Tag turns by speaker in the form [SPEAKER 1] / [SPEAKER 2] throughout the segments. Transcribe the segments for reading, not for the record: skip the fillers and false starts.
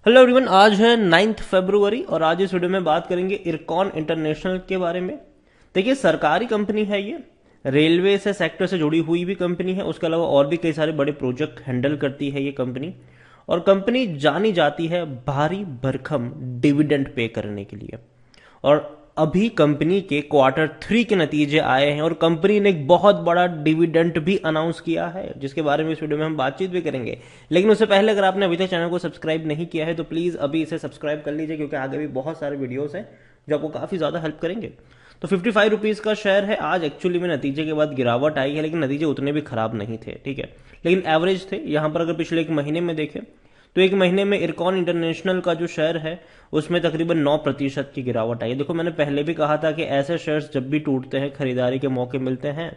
[SPEAKER 1] Hello everyone, आज है 9 फरवरी और आज इस वीडियो में बात करेंगे इरकॉन इंटरनेशनल के बारे में। देखिए, सरकारी कंपनी है ये, रेलवे से सेक्टर से जुड़ी हुई भी कंपनी है। उसके अलावा और भी कई सारे बड़े प्रोजेक्ट हैंडल करती है ये कंपनी। और कंपनी जानी जाती है भारी भरकम डिविडेंड पे करने के लिए। और अभी कंपनी के क्वार्टर 3 के नतीजे आए हैं और कंपनी ने एक बहुत बड़ा डिविडेंड भी अनाउंस किया है, जिसके बारे में इस वीडियो में हम बातचीत भी करेंगे। लेकिन उससे पहले अगर आपने अभी तक चैनल को सब्सक्राइब नहीं किया है तो प्लीज अभी इसे सब्सक्राइब कर लीजिए, क्योंकि आगे भी बहुत सारे वीडियोस हैं जो आपको काफी ज्यादा हेल्प करेंगे। तो 55 रुपीज का शेयर है। आज एक्चुअली में नतीजे के बाद गिरावट आई है, लेकिन नतीजे उतने भी खराब नहीं थे, ठीक है, लेकिन एवरेज थे। यहां पर अगर पिछले एक महीने में देखें तो एक महीने में इरकॉन इंटरनेशनल का जो शेयर है उसमें तकरीबन 9% की गिरावट आई है। देखो, मैंने पहले भी कहा था कि ऐसे शेयर्स जब भी टूटते हैं खरीदारी के मौके मिलते हैं।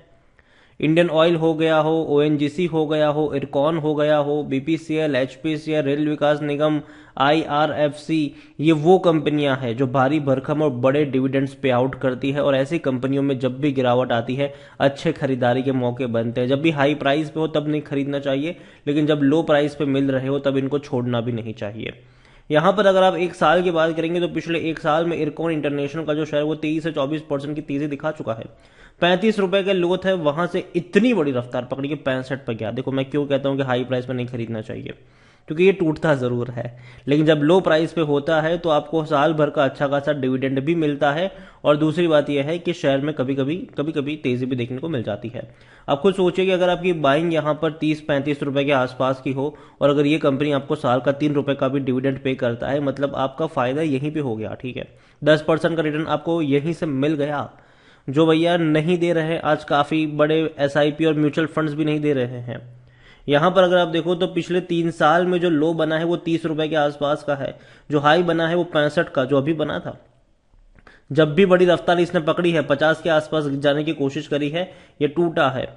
[SPEAKER 1] इंडियन ऑयल हो गया हो, ओएनजीसी हो गया हो, इरकॉन हो गया हो, बीपीसीएल, एचपीसीएल, रेल विकास निगम, आईआरएफसी, ये वो कंपनियां हैं जो भारी भरकम और बड़े डिविडेंड्स पे आउट करती है। और ऐसी कंपनियों में जब भी गिरावट आती है अच्छे खरीदारी के मौके बनते हैं। जब भी हाई प्राइस पे हो तब नहीं खरीदना चाहिए, लेकिन जब लो प्राइस पे मिल रहे हो तब इनको छोड़ना भी नहीं चाहिए। यहां पर अगर आप एक साल की बात करेंगे तो पिछले एक साल में इरकॉन इंटरनेशनल का जो शेयर वो 23 से 24% की तेजी दिखा चुका है। 35 रुपए के लो थे, वहां से इतनी बड़ी रफ्तार पकड़ी कि 65 पे गया। देखो, मैं क्यों कहता हूं कि हाई प्राइस पे नहीं खरीदना चाहिए, क्योंकि ये टूटता जरूर है, लेकिन जब लो प्राइस पे होता है तो आपको साल भर का अच्छा खासा डिविडेंड भी मिलता है। और दूसरी बात यह है कि शेयर में कभी कभी तेजी भी देखने को मिल जाती है। आप खुद सोचिए कि अगर आपकी बाइंग यहाँ पर 30-35 रुपए के आसपास की हो और अगर ये कंपनी आपको साल का 3 रुपए का भी डिविडेंड पे करता है, मतलब आपका फायदा यहीं पे हो गया, ठीक है। 10% का रिटर्न आपको यहीं से मिल गया, जो भैया नहीं दे रहे हैं आज काफी बड़े एसआईपी और म्यूचुअल फंड्स भी नहीं दे रहे हैं। यहां पर अगर आप देखो तो पिछले 3 साल में जो लो बना है वो 30 रुपए के आसपास का है, जो हाई बना है वो 65 का जो अभी बना था। जब भी बड़ी रफ्तार इसने पकड़ी है, 50 के आसपास जाने की कोशिश करी है, ये टूटा है।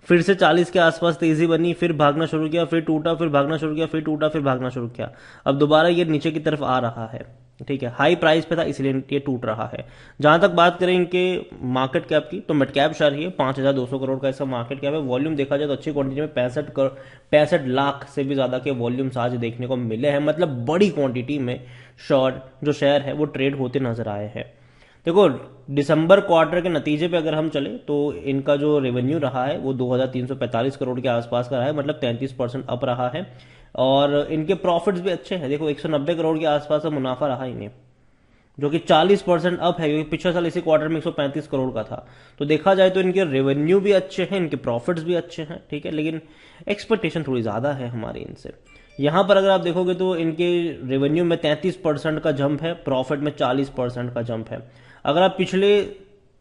[SPEAKER 1] फिर से 40 के आसपास तेजी बनी, फिर भागना शुरू किया, फिर टूटा, फिर भागना शुरू किया, फिर टूटा, फिर भागना शुरू किया। अब दोबारा ये नीचे की तरफ आ रहा है, ठीक है। हाई प्राइस पे था इसलिए ये टूट रहा है। जहां तक बात करें इनके मार्केट कैप की तो मिड कैप शेयर ही है, 5,200 करोड़ का इसका मार्केट कैप है। वॉल्यूम देखा जाए तो अच्छी क्वांटिटी में 65 लाख से भी ज्यादा के वॉल्यूम्स आज देखने को मिले हैं। मतलब बड़ी क्वांटिटी में शॉर्ट जो शेयर है वो ट्रेड होते नजर आए हैं। देखो, दिसंबर क्वार्टर के नतीजे पे अगर हम चले तो इनका जो रेवेन्यू रहा है वो 2,345 करोड़ के आसपास का रहा है, मतलब 33% अप रहा है। और इनके प्रॉफिट्स भी अच्छे हैं। देखो, 190 करोड़ के आसपास का मुनाफा रहा इन्हें, जो कि 40% अप है, क्योंकि पिछले साल इसी क्वार्टर में 135 करोड़ का था। तो देखा जाए तो इनके रेवेन्यू भी अच्छे हैं, इनके प्रॉफिट्स भी अच्छे हैं, ठीक है, लेकिन एक्सपेक्टेशन थोड़ी ज्यादा है हमारी इनसे। यहां पर अगर आप देखोगे तो इनके रेवेन्यू में 33% का जंप है, प्रॉफिट में 40% का जंप है। अगर आप पिछले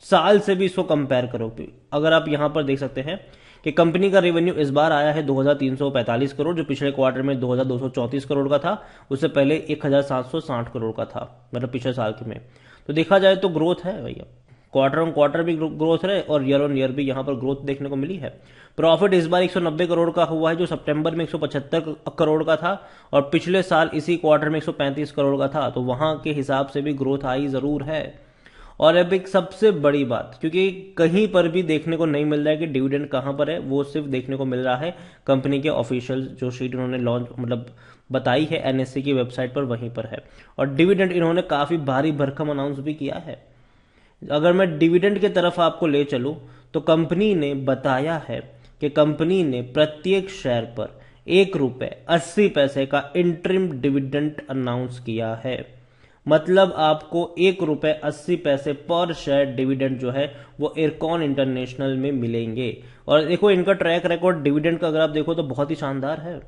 [SPEAKER 1] साल से भी इसको कंपेयर करो, अगर आप यहां पर देख सकते हैं कि कंपनी का रेवेन्यू इस बार आया है 2,345 करोड़, जो पिछले क्वार्टर में 2,234 करोड़ का था। उससे पहले 1,760 करोड़ का था, मतलब पिछले साल के में। तो देखा जाए तो ग्रोथ है भैया, क्वार्टर ऑन क्वार्टर भी ग्रोथ है और ईयर ऑन ईयर भी यहां पर ग्रोथ देखने को मिली है। प्रॉफिट इस बार 190 करोड़ का हुआ है, जो सितंबर में 175 करोड़ का था और पिछले साल इसी क्वार्टर में 135 करोड़ का था। तो वहां के हिसाब से भी ग्रोथ आई जरूर है। और अब एक सबसे बड़ी बात, क्योंकि कहीं पर भी देखने को नहीं मिल रहा है कि डिविडेंड कहां पर है, वो सिर्फ देखने को मिल रहा है कंपनी के ऑफिशियल जो शीट उन्होंने लॉन्च मतलब बताई है एनएससी की वेबसाइट पर, वहीं पर है। और डिविडेंड इन्होंने काफी भारी भरकम अनाउंस भी किया है। अगर मैं डिविडेंड की तरफ आपको ले चलूं तो कंपनी ने बताया है कि कंपनी ने प्रत्येक शेयर पर 1 रुपए 80 पैसे का इंटरिम डिविडेंड अनाउंस किया है। मतलब आपको 1 रुपए 80 पैसे पर शेयर डिविडेंड जो है वो इरकॉन इंटरनेशनल में मिलेंगे। और देखो, इनका ट्रैक रिकॉर्ड डिविडेंड का अगर आप देखो तो बहुत ही शानदार है।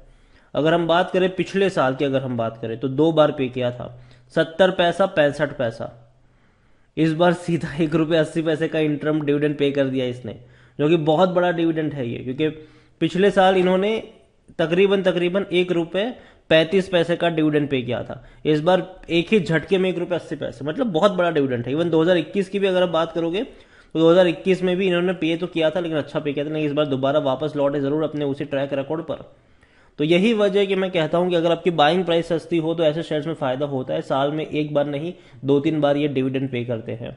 [SPEAKER 1] अगर हम बात करें पिछले साल की, अगर हम बात करें तो 2 बार पे किया था, 70 पैसा 65 पैसा। इस बार सीधा 1 रुपए 80 पैसे का इंटरम डिविडेंड पे कर दिया इसने, जो कि बहुत बड़ा डिविडेंड है ये, क्योंकि पिछले साल इन्होंने तकरीबन तकरीबन 1 रुपए 35 पैसे का डिविडेंड पे किया था। इस बार एक ही झटके में 1 रुपए 80 पैसे, मतलब बहुत बड़ा डिविडेंड है। इवन 2021 की भी अगर आप बात करोगे तो 2021 में भी इन्होंने पे तो किया था, लेकिन अच्छा पे किया था नहीं। इस बार दोबारा वापस लौटे जरूर अपने उसी ट्रैक रिकॉर्ड पर। तो यही वजह है कि मैं कहता हूं कि अगर आपकी बाइंग प्राइस सस्ती हो तो ऐसे शेयर्स में फायदा होता है। साल में एक बार नहीं, 2-3 बार ये डिविडेंड पे करते हैं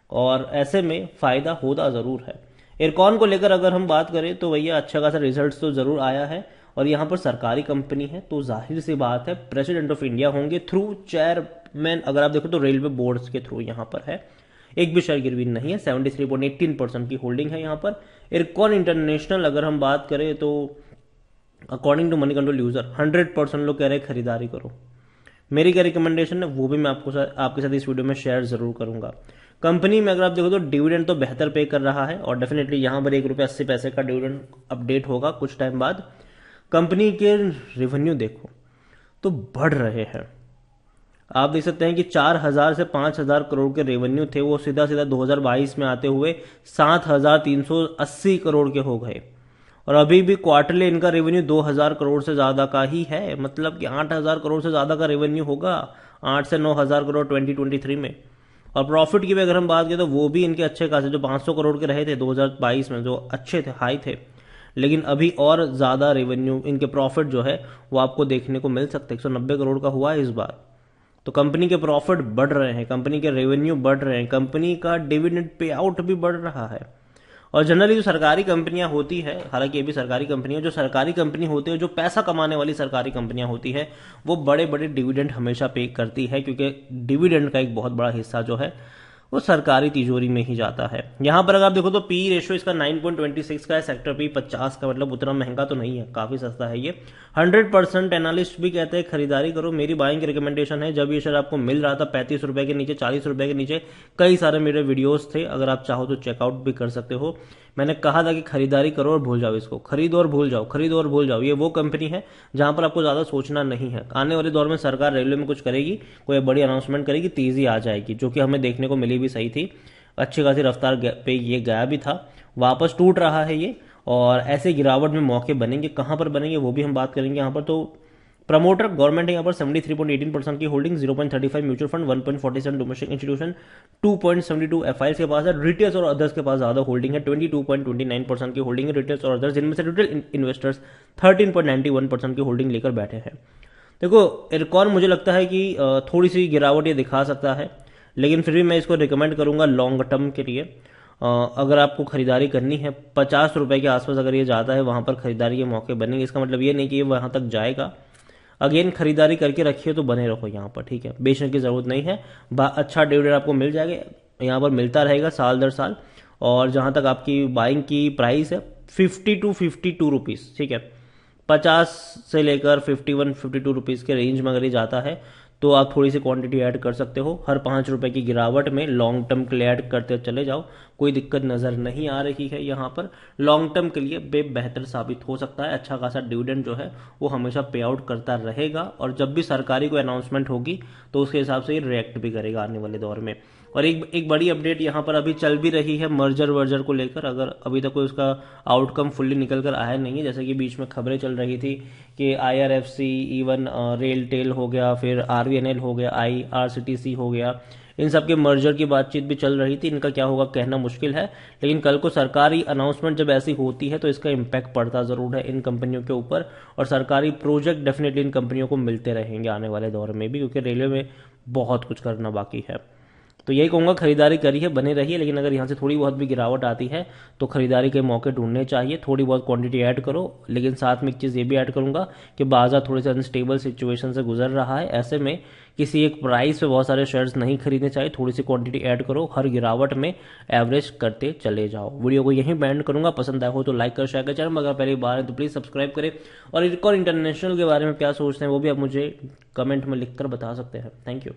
[SPEAKER 1] और ऐसे में फायदा होता जरूर है। इरकॉन को लेकर अगर हम बात करें तो भैया अच्छा खासा रिजल्ट तो जरूर आया है और यहाँ पर सरकारी कंपनी है तो जाहिर सी बात है प्रेसिडेंट ऑफ इंडिया होंगे थ्रू चेयरमैन। अगर आप देखो तो रेलवे बोर्ड्स के थ्रू यहाँ पर है, एक भी शेयर गिरवी नहीं है। 73.18% की होल्डिंग है यहाँ पर। इरकॉन इंटरनेशनल अगर हम बात करें तो according to Moneycontrol user 100% लोग कह रहे हैं खरीदारी करो। मेरी क्या रिकमेंडेशन है वो भी मैं आपके साथ इस वीडियो में शेयर जरूर करूंगा। कंपनी में अगर आप देखो तो डिविडेंड तो बेहतर पे कर रहा है और डेफिनेटली यहां पर ₹1.80 का डिविडेंड अपडेट होगा कुछ टाइम बाद। कंपनी के रेवेन्यू देखो तो बढ़ रहे हैं। आप देख सकते हैं कि 4,000 से 5,000 करोड़ के रेवेन्यू थे, वो सीधा सीधा 2022 में आते हुए 7,380 करोड़ के हो गए। और अभी भी क्वार्टरली इनका रेवेन्यू 2,000 करोड़ से ज्यादा का ही है, मतलब कि 8,000 करोड़ से ज्यादा का रेवेन्यू होगा, 8 से 9,000 करोड़ 2023 में। और प्रॉफिट की भी अगर हम बात करें तो वो भी इनके अच्छे खासे, जो 500 करोड़ के रहे थे 2022 में, जो अच्छे थे, हाई थे, लेकिन अभी और ज्यादा रेवेन्यू, इनके प्रॉफिट जो है वो आपको देखने को मिल सकते हैं। 190 करोड़ का हुआ है इस बार। तो कंपनी के प्रॉफिट बढ़ रहे हैं, कंपनी के रेवेन्यू बढ़ रहे हैं, कंपनी का डिविडेंड पे आउट भी बढ़ रहा है। और जनरली जो सरकारी कंपनियां होती है, हालांकि ये भी सरकारी कंपनियां, जो सरकारी कंपनी होती है, जो पैसा कमाने वाली सरकारी कंपनियां होती है, वो बड़े बड़े डिविडेंड हमेशा पे करती है, क्योंकि डिविडेंड का एक बहुत बड़ा हिस्सा जो है वो सरकारी तिजोरी में ही जाता है। यहां पर अगर आप देखो तो पी रेशियो इसका 9.26 का है, सेक्टर पी 50 का, मतलब उतना महंगा तो नहीं है, काफी सस्ता है ये। 100% एनालिस्ट भी कहते हैं खरीदारी करो। मेरी बाइंग की रिकमेंडेशन है, जब ये शेयर आपको मिल रहा था 35 रुपए के नीचे, 40 रुपए के नीचे, कई सारे मेरे वीडियोस थे, अगर आप चाहो तो चेकआउट भी कर सकते हो। मैंने कहा था कि खरीदारी करो और भूल जाओ इसको, खरीदो और भूल जाओ, खरीदो और भूल जाओ। ये वो कंपनी है जहां पर आपको ज्यादा सोचना नहीं है। आने वाले दौर में सरकार रेलवे में कुछ करेगी, कोई बड़ी अनाउंसमेंट करेगी, तेजी आ जाएगी, जो कि हमें देखने को मिली भी सही थी। अच्छी खासी रफ्तार पे ये गया भी था, वापस टूट रहा है ये, और ऐसे गिरावट में मौके बनेंगे, कहां पर बनेंगे वो भी हम बात करेंगे यहाँ पर। तो प्रमोटर गवर्नमेंट है यहाँ पर, 73.18% की holding, 0.35 mutual fund, 1.47 domestic institution, 2.72 FIS के पास है। रिटेल्स और अदर्स के पास ज्यादा होल्डिंग है, 22.29% की होल्डिंग है रिटेल्स और अदर्स, जिनमें से रिटेल इन्वेस्टर्स 13.91% की होल्डिंग लेकर बैठे हैं। देखो इरकॉन मुझे लगता है कि थोड़ी सी गिरावट ये दिखा सकता है, लेकिन फिर भी मैं इसको रिकमेंड करूंगा लॉन्ग टर्म के लिए। अगर आपको खरीदारी करनी है 50 रुपए के आसपास अगर ये जाता है, वहां पर खरीदारी के मौके बनेंगे। इसका मतलब ये नहीं कि ये वहां तक जाएगा। अगेन खरीदारी करके रखिए तो बने रहो यहाँ पर, ठीक है, बेचने की जरूरत नहीं है। अच्छा डिविडेंड आपको मिल जाएगा, यहाँ पर मिलता रहेगा साल दर साल। और जहां तक आपकी बाइंग की प्राइस है 50 to 52 रुपीज, ठीक है, 50 से लेकर 51 52 रुपीज के रेंज में अगर ये जाता है तो आप थोड़ी सी क्वांटिटी ऐड कर सकते हो। हर 5 रुपए की गिरावट में लॉन्ग टर्म के लिए ऐड करते चले जाओ, कोई दिक्कत नजर नहीं आ रही है यहाँ पर। लॉन्ग टर्म के लिए बेहतर साबित हो सकता है। अच्छा खासा डिविडेंड जो है वो हमेशा पे आउट करता रहेगा, और जब भी सरकारी कोई अनाउंसमेंट होगी तो उसके हिसाब से ये रिएक्ट भी करेगा आने वाले दौर में। और एक बड़ी अपडेट यहाँ पर अभी चल भी रही है मर्जर वर्जर को लेकर। अगर अभी तक कोई उसका आउटकम फुल्ली निकल कर आया नहीं है, जैसे कि बीच में खबरें चल रही थी कि IRFC, इवन रेलटेल हो गया, फिर RVNL हो गया, IRCTC हो गया, इन सब के मर्जर की बातचीत भी चल रही थी। इनका क्या होगा कहना मुश्किल है, लेकिन कल को सरकारी अनाउंसमेंट जब ऐसी होती है तो इसका इम्पैक्ट पड़ता जरूर है इन कंपनियों के ऊपर, और सरकारी प्रोजेक्ट डेफिनेटली इन कंपनियों को मिलते रहेंगे आने वाले दौर में भी, क्योंकि रेलवे में बहुत कुछ करना बाकी है। तो यही कहूंगा खरीदारी करिए, बने रहिए, लेकिन अगर यहाँ से थोड़ी बहुत भी गिरावट आती है तो खरीदारी के मौके ढूंढने चाहिए। थोड़ी बहुत क्वांटिटी ऐड करो, लेकिन साथ में एक चीज़ ये भी ऐड करूंगा कि बाजार थोड़े से अनस्टेबल सिचुएशन से गुजर रहा है। ऐसे में किसी एक प्राइस पे बहुत सारे शेयर्स नहीं खरीदने चाहिए, थोड़ी सी क्वांटिटी ऐड करो, हर गिरावट में एवरेज करते चले जाओ। वीडियो को यहीं बैंड करूंगा, पसंद आया हो तो लाइक कर, शेयर कर, चैनल अगर पहली बार है तो प्लीज सब्सक्राइब करें। और इरकॉन इंटरनेशनल के बारे में क्या सोचते हैं वो भी आप मुझे कमेंट में लिखकर बता सकते हैं। Thank you.